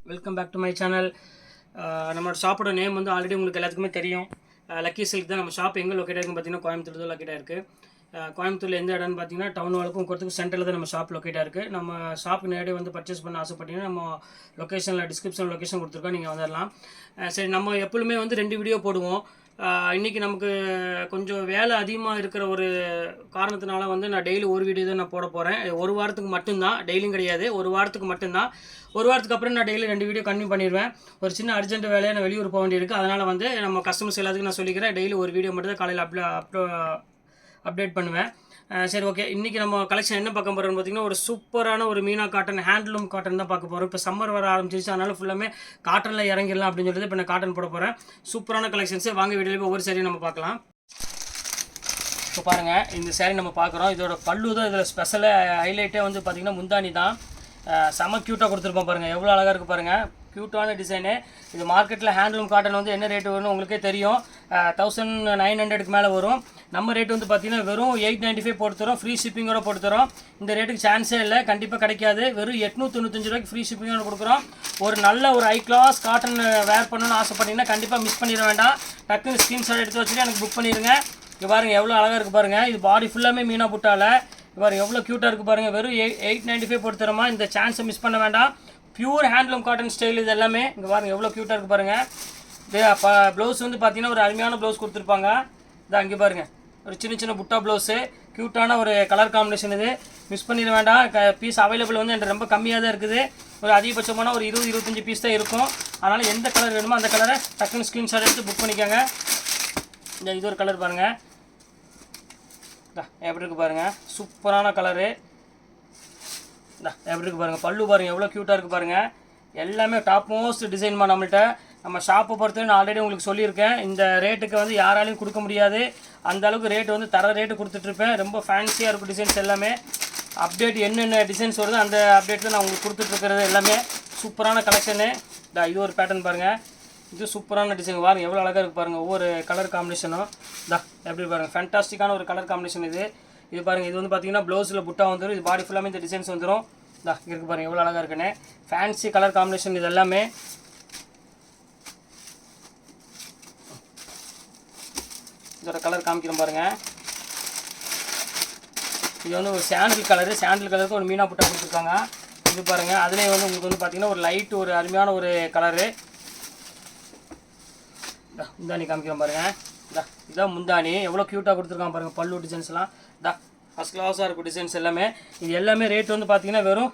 Welcome back to my channel. நம்மளோட ஷாப்போட name வந்து ஆல்ரெடி உங்களுக்கு எல்லாத்துக்குமே தெரியும். லக்கி சில்க் தான். நம்ம ஷாப் எங்கே லொக்கேட் ஆகிருக்குன்னு பார்த்தீங்கன்னா கோயம்புத்தூர் தான் லொக்கேட் இருக்குது. கோயம்புத்தூரில் எந்த இடம்னு பார்த்தீங்கன்னா டவுன் வாலுக்கும் கொடுத்துக்கு சென்டரில் தான் நம்ம ஷாப் லொக்கேட் ஆகிருக்கு. நம்ம ஷாப் நேரடியாக வந்து பர்ச்சேஸ் பண்ண ஆசைப்பட்டீங்கன்னா நம்ம லொக்கேஷனில் டிஸ்கிரிப்ஷன் லொக்கேஷன் கொடுத்துருக்கோம், நீங்கள் வந்துடலாம். சரி, நம்ம எப்பொழுதுமே வந்து 2 வீடியோ போடுவோம். இன்றைக்கி நமக்கு கொஞ்சம் வேலை அதிகமாக இருக்கிற ஒரு காரணத்தினால வந்து நான் டெய்லி ஒரு வீடியோ தான் நான் போட போகிறேன். ஒரு வாரத்துக்கு மட்டும்தான், டெய்லியும் கிடையாது, ஒரு வாரத்துக்கு மட்டும்தான். ஒரு வாரத்துக்கு அப்புறம் நான் டெய்லி 2 வீடியோ கன்டினியூ பண்ணிடுவேன். ஒரு சின்ன அர்ஜென்ட் வேலையாக நான் வெளியூர் போக வேண்டியிருக்கு. அதனால் வந்து நம்ம கஸ்டமர்ஸ் எல்லாத்துக்கும் நான் சொல்லிக்கிறேன், டெய்லி ஒரு வீடியோ மட்டும் தான் காலையில் அப்டேட் பண்ணுவேன். சரி, ஓகே. இன்றைக்கி நம்ம கலெக்ஷன் என்ன பார்க்க போகிறோம்னு பார்த்தீங்கன்னா, ஒரு சூப்பரான ஒரு மீனா காட்டன், ஹேண்ட்லூம் காட்டன் தான் பார்க்க போகிறோம். இப்போ சம்மர் வர ஆரம்பிச்சிருச்சு, அதனால் ஃபுல்லாமே காட்டனில் இறங்கிடலாம் அப்படின்னு சொல்லிட்டு இப்போ நான் காட்டன் போட போகிறேன். சூப்பரான கலெக்ஷன்ஸு. வாங்க வீடியோவில் ஒவ்வொரு சேரீ நம்ம பார்க்கலாம். இப்போ பாருங்கள், இந்த சேரீ நம்ம பார்க்குறோம். இதோட பல்லு தான் இதில் ஸ்பெஷலாக ஹைலைட்டே வந்து பார்த்திங்கன்னா முந்தானி தான். செம க்யூட்டாக கொடுத்துருப்போம் பாருங்கள், எவ்வளோ அழகாக இருக்குது பாருங்கள். க்யூட்டான டிசைனு. இது மார்க்கெட்டில் ஹேண்ட்லூம் காட்டன் வந்து என்ன ரேட்டு வரும்னு உங்களுக்கே தெரியும். 1900க்கு மேலே வரும். நம்ம ரேட்டு வந்து பார்த்திங்கன்னா வெறும் 895 போட்டு தரோம், ஃப்ரீ ஷிப்பிங்கோட போட்டு தரோம். இந்த ரேட்டுக்கு சான்ஸே இல்லை, கண்டிப்பாக கிடைக்காது. வெறும் 895 ரூபாய்க்கு ஃப்ரீ ஷிப்பிங்கோட கொடுக்குறோம். ஒரு நல்ல ஒரு ஹை கிளாஸ் காட்டன் வேர் பண்ணணும்னு ஆசைப்பட்டீங்கன்னா கண்டிப்பாக மிஸ் பண்ணிட வேண்டாம். டக்குன்னு ஸ்க்ரீன்ஷாட் எடுத்து வச்சுட்டு எனக்கு புக் பண்ணிடுங்க. இங்கே பாருங்கள் எவ்வளோ அழகாக இருக்குது பாருங்கள். இது பாடி ஃபுல்லாமே மீனா புட்டால. பாருங்கள் எவ்வளோ க்யூட்டாக இருக்குது பாருங்கள். வெறும் 895 போட்டு தரோமா. இந்த சான்ஸை மிஸ் பண்ண வேண்டாம். பியூர் ஹேண்ட்லூம் காட்டன் ஸ்டைல் இது எல்லாமே. இங்கே பாருங்கள் எவ்வளோ க்யூட்டாக இருக்குது பாருங்கள். ப்ளவுஸ் வந்து பார்த்தீங்கன்னா ஒரு அருமையான ப்ளவுஸ் கொடுத்துருப்பாங்க. இதான் இங்கே பாருங்கள், ஒரு சின்ன சின்ன புட்டா ப்ளவுஸு, க்யூட்டான ஒரு கலர் காம்பினேஷன். இது மிஸ் பண்ணிட வேண்டாம். பீஸ் அவைலபிள் வந்து என்கிட்ட ரொம்ப கம்மியாக தான் இருக்குது. ஒரு அதிகபட்சமான ஒரு 20-25 பீஸ் தான் இருக்கும். அதனால் எந்த கலர் வேணுமோ அந்த கலரை டக்குன்னு ஸ்க்ரீன்ஷாட் எடுத்து புக் பண்ணிக்கோங்க. இது ஒரு கலர் பாருங்கள், எப்படி இருக்குது பாருங்கள். சூப்பரான கலரு. எப்படி இருக்குது பாருங்கள். பல்லு பாருங்கள் எவ்வளோ க்யூட்டாக இருக்குது பாருங்கள். எல்லாமே டாப் மோஸ்ட் டிசைன்மா நம்மள்கிட்ட. நம்ம ஷாப்பை பொறுத்து நான் ஆல்ரெடி உங்களுக்கு சொல்லியிருக்கேன், இந்த ரேட்டுக்கு வந்து யாராலையும் கொடுக்க முடியாது. அந்த அளவுக்கு ரேட்டு வந்து தர ரேட்டு கொடுத்துட்ருப்பேன். ரொம்ப ஃபேன்சியாக இருக்கும் டிசைன்ஸ் எல்லாமே. அப்டேட் என்னென்ன டிசைன்ஸ் வருது அந்த அப்டேட்டில் நான் உங்களுக்கு கொடுத்துட்ருக்கிறது எல்லாமே. சூப்பரான கலெக்ஷனு. இது ஒரு பேட்டர்ன் பாருங்கள். இது சூப்பரான டிசைன் பாருங்கள், எவ்வளோ அழகாக இருக்குது பாருங்கள். ஒவ்வொரு கலர் காம்பினேஷனும் எப்படி பாருங்கள். ஃபேன்டாஸ்டிக்கான ஒரு கலர் காம்பினேஷன் இது. இது பாருங்கள், இது வந்து பார்த்தீங்கன்னா ப்ளவுஸில் புட்டா வந்துடும். இது பாடி ஃபுல்லாமே இந்த டிசைன்ஸ் வந்துடும். இருக்குது பாருங்கள் எவ்வளோ அழகாக இருக்குன்னு. ஃபேன்சி கலர் காம்பினேஷன் இது எல்லாமே. இதோட கலர் காமிக்கிறோம் பாருங்கள். இது வந்து ஒரு சாண்டில் கலருக்கு ஒரு மீனா புட்டா கொடுத்துருக்காங்க. இது பாருங்கள், அதுலேயே வந்து உங்களுக்கு வந்து பார்த்தீங்கன்னா ஒரு லைட் ஒரு அருமையான ஒரு கலரு. முந்தானி காமிக்கிறோம் பாருங்கள். இதான் முந்தானி, எவ்வளோ க்யூட்டாக கொடுத்துருக்காங்க பாருங்கள். பல்லு டிசைன்ஸ்லாம் ஃபஸ்ட் கிளாஸாக இருக்கும் டிசைன்ஸ் எல்லாமே. இது எல்லாமே ரேட் வந்து பார்த்தீங்கன்னா வெறும்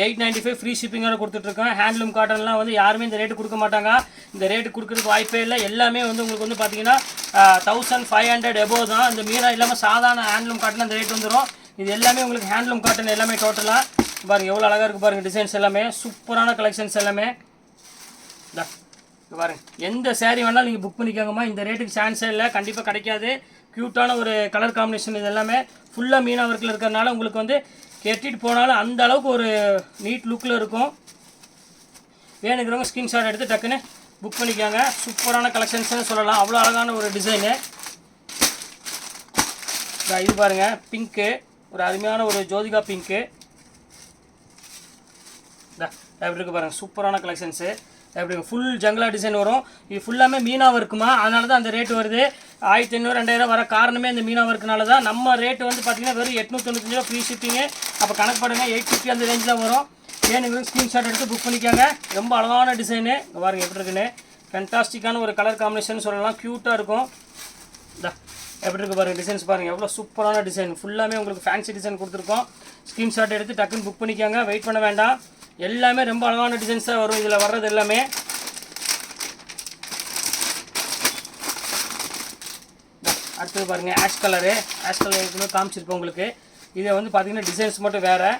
895 ஃப்ரீ ஷிப்பிங்கோட கொடுத்துட்ருக்கோம். ஹேண்ட்லூம் காட்டன்லாம் வந்து யாருமே இந்த ரேட்டு கொடுக்க மாட்டாங்க. இந்த ரேட்டு கொடுக்குறதுக்கு வாய்ப்பே இல்லை. எல்லாமே வந்து உங்களுக்கு வந்து பார்த்தீங்கன்னா 1500 எபோவ் தான். இந்த மீனா இல்லாமல் சாதாரண ஹேண்ட்லூம் காட்டன் அந்த ரேட் வந்துடும். இது எல்லாமே உங்களுக்கு ஹேண்ட்லூம் காட்டன் எல்லாமே டோட்டலாக. பாருங்கள் எவ்வளோ அழகாக இருக்குது பாருங்கள். டிசைன்ஸ் எல்லாமே சூப்பரான கலெக்ஷன்ஸ் எல்லாமே. பாருங்கள், எந்த சேரீ வேணாலும் நீங்கள் புக் பண்ணிக்கோங்கம்மா. இந்த ரேட்டுக்கு சான்ஸே இல்லை, கண்டிப்பாக கிடைக்காது. க்யூட்டான ஒரு கலர் காம்பினேஷன். இது எல்லாமே ஃபுல்லாக மீனா ஒர்க்கில் இருக்கிறதுனால உங்களுக்கு வந்து கட்டிட்டு போனாலும் அந்த அளவுக்கு ஒரு நீட் லுக்கில் இருக்கும். வேணுங்கிறவங்க ஸ்க்ரீன்ஷாட் எடுத்து டக்குன்னு புக் பண்ணிக்கோங்க. சூப்பரான கலெக்ஷன்ஸ்னு சொல்லலாம், அவ்வளோ அழகான ஒரு டிசைனு. இது பாருங்கள், பிங்க்கு, ஒரு அருமையான ஒரு ஜோதிகா பிங்க்கு. எப்படி இருக்குது பாருங்கள். சூப்பரான கலெக்ஷன்ஸு. எப்படி ஃபுல் ஜங்கலா டிசைன் வரும். இது ஃபுல்லாமே மீனாக இருக்குமா, அதனால தான் அந்த ரேட்டு வருது. 1500-2000 வர காரணமே இந்த மீனாக இருக்குனால தான். நம்ம ரேட்டு வந்து பார்த்திங்கன்னா வெறும் 895 ரூபா ஃப்ரீ ஷிப்பிங்கு. அப்போ கணக்கு பண்ணுங்க, 850 அந்த ரேஞ்ச் தான் வரும். வேணுங்கிற ஸ்க்ரீன்ஷாட் எடுத்து புக் பண்ணிக்கோங்க. ரொம்ப அழகான டிசைனு. இங்கே பாருங்கள் எப்படி இருக்குன்னு. ஃபேன்டாஸ்டிக்கான ஒரு கலர் காம்பினேஷன் சொல்லலாம், க்யூட்டாக இருக்கும். எப்படி இருக்குது பாருங்கள். டிசைன்ஸ் பாருங்கள் எவ்வளோ சூப்பரான டிசைன். ஃபுல்லாமே உங்களுக்கு ஃபேன்சி டிசைன் கொடுத்துருக்கோம். ஸ்க்ரீன்ஷாட் எடுத்து டக்குன்னு புக் பண்ணிக்கோங்க, வெயிட் பண்ண வேண்டாம். எல்லாமே ரொம்ப அழகான டிசைன்ஸ் தான் வரும் இதில் வர்றது எல்லாமே. அடுத்தது பாருங்கள், ஆஷ் கலர் இருக்குமே காமிச்சிருப்போம் உங்களுக்கு. இதை வந்து பார்த்திங்கன்னா டிசைன்ஸ் மட்டும் வேறு.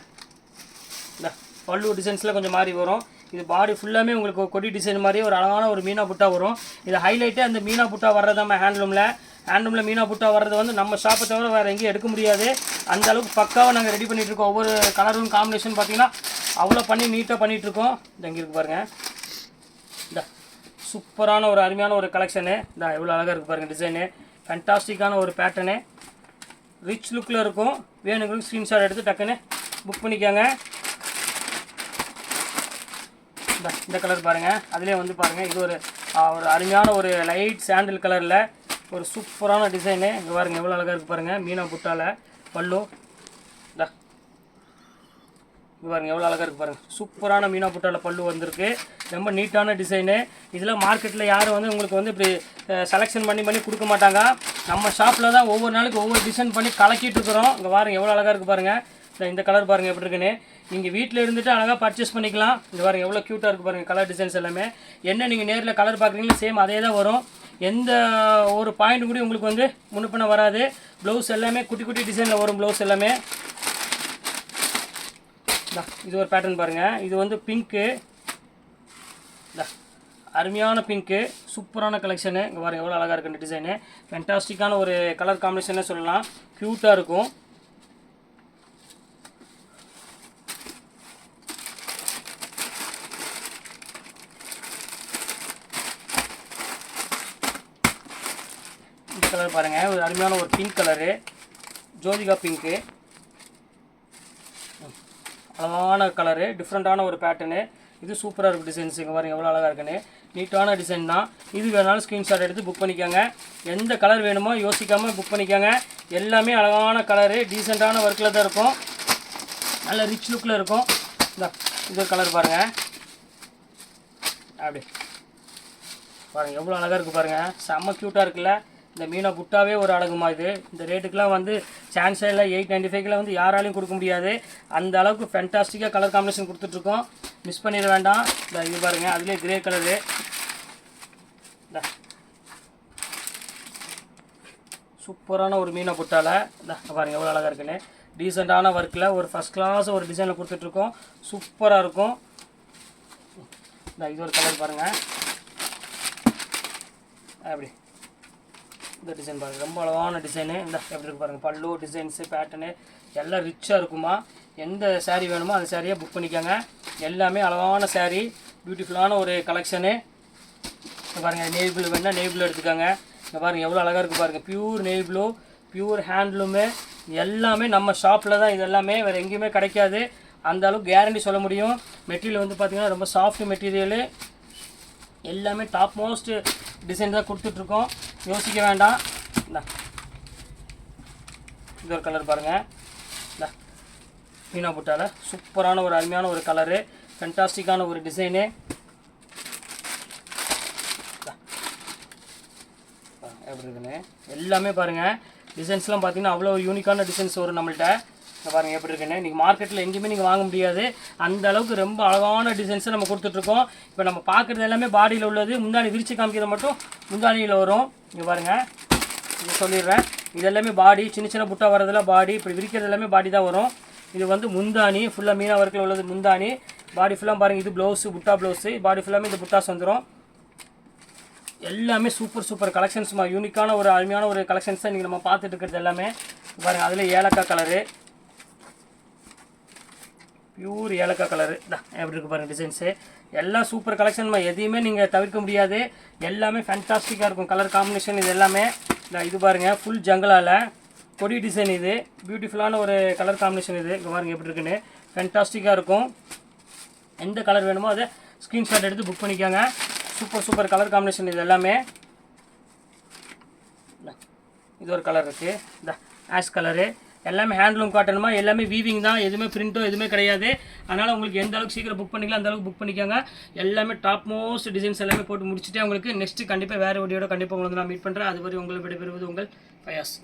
பல்லு டிசைன்ஸில் கொஞ்சம் மாறி வரும். இது பாடி ஃபுல்லாமே உங்களுக்கு கொடி டிசைன் மாதிரி ஒரு அழகான ஒரு மீனா புட்டா வரும். இது ஹைலைட்டே அந்த மீனா புட்டா வர்றது நம்ம ஹேண்ட்லூமில் மீனா புட்டா வர்றது வந்து நம்ம ஷாப்பை தவிர வேறு எங்கேயும் எடுக்க முடியாது. அந்த அளவுக்கு பக்காவாக நாங்கள் ரெடி பண்ணிகிட்ருக்கோம். ஒவ்வொரு கலரும் காம்பினேஷன் பார்த்திங்கன்னா அவ்வளோ பண்ணி நீட்டாக பண்ணிகிட்ருக்கோம். இங்கே இருக்குது பாருங்கள். சூப்பரான ஒரு அருமையான ஒரு கலெக்ஷனு. எவ்வளோ அழகாக இருக்குது பாருங்கள் டிசைனு. ஃபேன்டாஸ்டிக்கான ஒரு பேட்டர்னு, ரிச் லுக்கில் இருக்கும். வேணுங்களுக்கு ஸ்க்ரீன்ஷாட் எடுத்து டக்குன்னு புக் பண்ணிக்கோங்க. இந்த கலர் பாருங்கள், அதிலே வந்து பாருங்கள், இது ஒரு அருமையான ஒரு லைட் சாண்டில் கலரில் ஒரு சூப்பரான டிசைனு. இங்கே பாருங்கள் எவ்வளோ அழகாக இருக்குது பாருங்கள், மீனா புட்டாவில் பல்லு. இது பாருங்கள் எவ்வளோ அழகாக இருக்குது பாருங்கள், சூப்பரான மீனா புட்டாவில் பல்லு வந்திருக்கு. ரொம்ப நீட்டான டிசைனு. இதில் மார்க்கெட்டில் யாரும் வந்து உங்களுக்கு வந்து இப்படி செலெக்ஷன் பண்ணி கொடுக்க மாட்டாங்க. நம்ம ஷாப்பில் தான் ஒவ்வொரு நாளைக்கு ஒவ்வொரு டிசைன் பண்ணி கலக்கிட்டு இருக்கிறோம். இங்கே பாருங்கள் எவ்வளோ அழகாக இருக்குது பாருங்கள். இந்த கலர் பாருங்கள் எப்படி இருக்குன்னு. நீங்கள் வீட்டில் இருந்துட்டு அழகாக பர்ச்சேஸ் பண்ணிக்கலாம். இங்கே பாருங்கள் எவ்வளோ க்யூட்டாக இருக்குது பாருங்கள் கலர் டிசைன்ஸ் எல்லாமே. என்ன நீங்கள் நேரில் கலர் பார்க்குறீங்களோ சேம் அதே தான் வரும். எந்த ஒரு பாயிண்ட் கூட உங்களுக்கு வந்து முன்னுப்பின வராது. ப்ளவுஸ் எல்லாமே குட்டி குட்டி டிசைனில் வரும். ப்ளவுஸ் எல்லாமே இது ஒரு பேட்டர்ன் பாருங்கள். இது வந்து பிங்க்கு, அருமையான பிங்க்கு, சூப்பரான கலெக்ஷனு. இங்கே பாருங்கள் எவ்வளோ அழகாக இருக்குது டிசைனு. ஃபேண்டாஸ்டிக்கான ஒரு கலர் காம்பினேஷனே சொல்லலாம். க்யூட்டாக இருக்கும். இந்த கலர் பாருங்கள், ஒரு அருமையான ஒரு பிங்க் கலரு, ஜோதிகா பிங்க்கு, அழகான கலரு, டிஃப்ரெண்ட்டான ஒரு பேட்டர்னு. இது சூப்பராக இருக்குது டிசைன்ஸ். இங்கே பாருங்கள் எவ்வளோ அழகாக இருக்குன்னு. நீட்டான டிசைன் தான். இது வேணாலும் ஸ்க்ரீன்ஷாட் எடுத்து புக் பண்ணிக்கோங்க. எந்த கலர் வேணுமோ யோசிக்காமல் புக் பண்ணிக்கோங்க. எல்லாமே அழகான கலரு, டீசெண்டான ஒர்க்கில் தான் இருக்கும். நல்ல ரிச் லுக்கில் இருக்கும். இது ஒரு கலர் பாருங்கள், அப்படி பாருங்கள் எவ்வளோ அழகாக இருக்குது பாருங்கள். செம்ம க்யூட்டாக இருக்குல்ல. இந்த மீனா புட்டாவே ஒரு அழகுமா இது. இந்த ரேட்டுக்கெலாம் வந்து சான்ஸே இல்லை. 895 வந்து யாராலையும் கொடுக்க முடியாது. அந்த அளவுக்கு ஃபேண்டாஸ்டிக்காக கலர் காம்பினேஷன் கொடுத்துட்ருக்கோம். மிஸ் பண்ணிட வேண்டாம். இந்த இது பாருங்கள், அதுலேயே கிரே கலரு, சூப்பரான ஒரு மீனா புட்டால் பாருங்கள் எவ்வளோ அழகாக இருக்குன்னு. டீசெண்டான ஒர்க்கில் ஒரு ஃபஸ்ட் கிளாஸ் ஒரு டிசைனில் கொடுத்துட்ருக்கோம். சூப்பராக இருக்கும். இது ஒரு கலர் பாருங்கள், அப்படி இந்த டிசைன் பாருங்கள் ரொம்ப அழகான டிசைனு. எப்படி இருக்கு பாருங்கள். பல்லு டிசைன்ஸு பேட்டர்னு எல்லாம் ரிச்சாக இருக்குமா. எந்த சேரீ வேணுமோ அந்த சேரீயை புக் பண்ணிக்கோங்க. எல்லாமே அழகான சேரீ, பியூட்டிஃபுல்லான ஒரு கலெக்ஷனு. இங்கே பாருங்கள், நேவி ப்ளூ வேணால் நேவி ப்ளூ எடுத்துக்கோங்க. இங்கே பாருங்கள் எவ்வளோ அழகாக இருக்குது பாருங்கள். Pure navy blue, pure handloom, எல்லாமே நம்ம ஷாப்பில் தான். இது எல்லாமே வேறு எங்கேயுமே கிடைக்காது. அந்த அளவுக்கு கேரண்டி சொல்ல முடியும். மெட்டீரியல் வந்து பார்த்திங்கன்னா ரொம்ப சாஃப்ட் மெட்டீரியலு. எல்லாமே டாப் மோஸ்ட் டிசைன் தான் கொடுத்துட்ருக்கோம். யோசிக்க வேண்டாம். இது ஒரு கலர் பாருங்கள், மீனா புட்டாவில் சூப்பரான ஒரு அருமையான ஒரு கலரு, ஃபேண்டாஸ்டிக்கான ஒரு டிசைனு. எப்படி இருக்குன்னு எல்லாமே பாருங்கள். டிசைன்ஸ்லாம் பார்த்தீங்கன்னா அவ்வளோ யூனிக்கான டிசைன்ஸ் வரும் நம்மள்கிட்ட. பாருங்கள் எப்படி இருக்குன்னு. இன்றைக்கி மார்க்கெட்டில் எங்கேயுமே நீங்கள் வாங்க முடியாது. அந்த அளவுக்கு ரொம்ப அழகான டிசைன்ஸை நம்ம கொடுத்துட்ருக்கோம். இப்போ நம்ம பார்க்குறது எல்லாமே பாடியில் உள்ளது. முந்தானி விரிச்சு காமிக்கிறது மட்டும் முந்தானியில் வரும். இங்கே பாருங்கள், இது சொல்லிடுறேன். இது எல்லாமே பாடி, சின்ன சின்ன புட்டா வரதெல்லாம் பாடி. இப்படி விரிக்கிறது எல்லாமே பாடி தான் வரும். இது வந்து முந்தானி, ஃபுல்லாக மீனா ஒர்க்கில் உள்ளது முந்தானி. பாடி ஃபுல்லாக பாருங்கள், இது ப்ளவுஸு, புட்டா ப்ளவுஸு. பாடி ஃபுல்லாமே இந்த புட்டாஸ் வந்துடும். எல்லாமே சூப்பர் கலெக்ஷன்ஸ்மா. யூனிக்கான ஒரு அருமையான ஒரு கலெக்ஷன்ஸ் தான் நீங்கள் நம்ம பார்த்துட்டு இருக்கிறது எல்லாமே. பாருங்கள், அதில் ஏலக்காய் கலரு, பியூர் ஏலக்காய் கலரு எப்படி இருக்குது பாருங்கள் டிசைன்ஸு. எல்லாம் சூப்பர் கலெக்ஷன்மா. எதையுமே நீங்கள் தவிர்க்க முடியாது. எல்லாமே ஃபேண்டாஸ்டிக்காக இருக்கும் கலர் காம்பினேஷன். இது எல்லாமே இது பாருங்கள், ஃபுல் ஜங்கலால் கொடி டிசைன். இது பியூட்டிஃபுல்லான ஒரு கலர் காம்பினேஷன். இது இங்கே பாருங்கள் எப்படி இருக்குன்னு. ஃபேண்டாஸ்டிக்காக இருக்கும். எந்த கலர் வேணுமோ அதை ஸ்க்ரீன்ஷாட் எடுத்து புக் பண்ணிக்கோங்க. Super colour combination. இது எல்லாமே இது ஒரு கலர் இருக்குது, இந்த ஆஷ் கலரு. எல்லாமே ஹேண்ட்லூம் காட்டணுமா, எல்லாமே வீவிங் தான். எதுவுமே பிரிண்ட்டோ எதுவுமே கிடையாது. அதனால் உங்களுக்கு எந்த அளவுக்கு சீக்கிரம் புக் பண்ணிக்கலாம் அந்த அளவுக்கு புக் பண்ணிக்கோங்க. எல்லாமே டாப் மோஸ்ட் டிசைன்ஸ் எல்லாமே போட்டு முடிச்சுட்டு உங்களுக்கு நெக்ஸ்ட்டு கண்டிப்பாக வேறு வீடியோட கண்டிப்பாக உங்களுக்கு நான் மீட் பண்ணுறேன். அதுவரை உங்களை விடைபெறுவது உங்கள் ஃபயாஸ்.